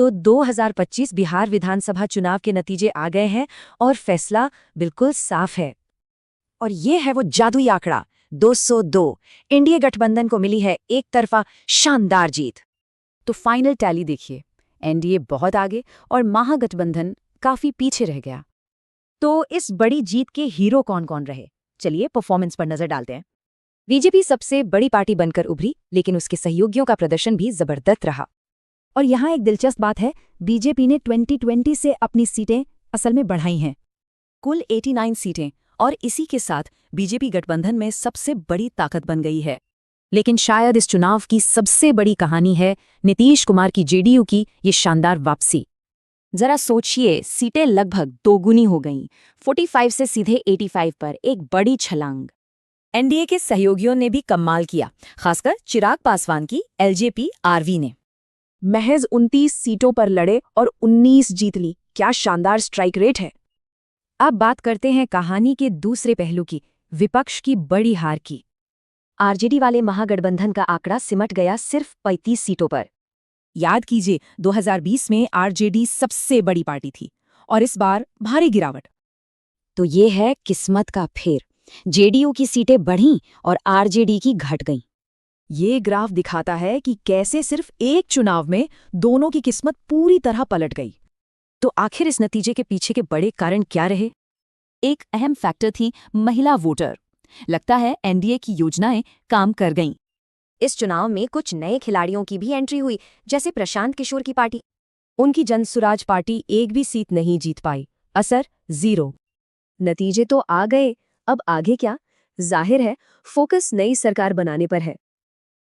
तो 2025 बिहार विधानसभा चुनाव के नतीजे आ गए हैं और फैसला बिल्कुल साफ है। और ये है वो जादुई आंकड़ा 202। एनडीए गठबंधन को मिली है एक तरफा शानदार जीत। तो फाइनल टैली देखिए, एनडीए बहुत आगे और महागठबंधन काफी पीछे रह गया। तो इस बड़ी जीत के हीरो कौन कौन रहे, चलिए परफॉर्मेंस पर नजर डालते हैं। बीजेपी सबसे बड़ी पार्टी बनकर उभरी, लेकिन उसके सहयोगियों का प्रदर्शन भी जबरदस्त रहा। और यहाँ एक दिलचस्प बात है, बीजेपी ने 2020 से अपनी सीटें असल में बढ़ाई हैं, कुल 89 सीटें, और इसी के साथ बीजेपी गठबंधन में सबसे बड़ी ताकत बन गई है। लेकिन शायद इस चुनाव की सबसे बड़ी कहानी है नीतीश कुमार की जेडीयू की ये शानदार वापसी। जरा सोचिए, सीटें लगभग दोगुनी हो गईं, 45 से सीधे 85 पर, एक बड़ी छलांग। एनडीए के सहयोगियों ने भी कमाल किया, खासकर चिराग पासवान की एलजेपी आरवी ने महज 29 सीटों पर लड़े और 19 जीत ली। क्या शानदार स्ट्राइक रेट है। अब बात करते हैं कहानी के दूसरे पहलू की, विपक्ष की बड़ी हार की। आरजेडी वाले महागठबंधन का आंकड़ा सिमट गया सिर्फ 35 सीटों पर। याद कीजिए, 2020 में आरजेडी सबसे बड़ी पार्टी थी और इस बार भारी गिरावट। तो ये है किस्मत का फेर, जेडीयू की सीटें बढ़ीं और आरजेडी की घट गईं। ये ग्राफ दिखाता है कि कैसे सिर्फ एक चुनाव में दोनों की किस्मत पूरी तरह पलट गई। तो आखिर इस नतीजे के पीछे के बड़े कारण क्या रहे? एक अहम फैक्टर थी महिला वोटर। लगता है एनडीए की योजनाएं काम कर गईं। इस चुनाव में कुछ नए खिलाड़ियों की भी एंट्री हुई, जैसे प्रशांत किशोर की पार्टी। उनकी जनसुराज पार्टी एक भी सीट नहीं जीत पाई, असर 0। नतीजे तो आ गए, अब आगे क्या? जाहिर है फोकस नई सरकार बनाने पर है।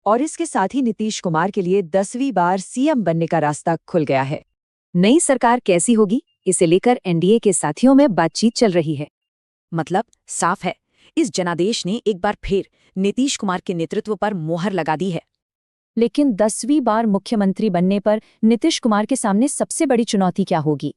और इसके साथ ही नीतीश कुमार के लिए 10वीं बार सीएम बनने का रास्ता खुल गया है। नई सरकार कैसी होगी, इसे लेकर एनडीए के साथियों में बातचीत चल रही है। मतलब साफ है, इस जनादेश ने एक बार फिर नीतीश कुमार के नेतृत्व पर मोहर लगा दी है। लेकिन 10वीं बार मुख्यमंत्री बनने पर नीतीश कुमार के सामने सबसे बड़ी चुनौती क्या होगी?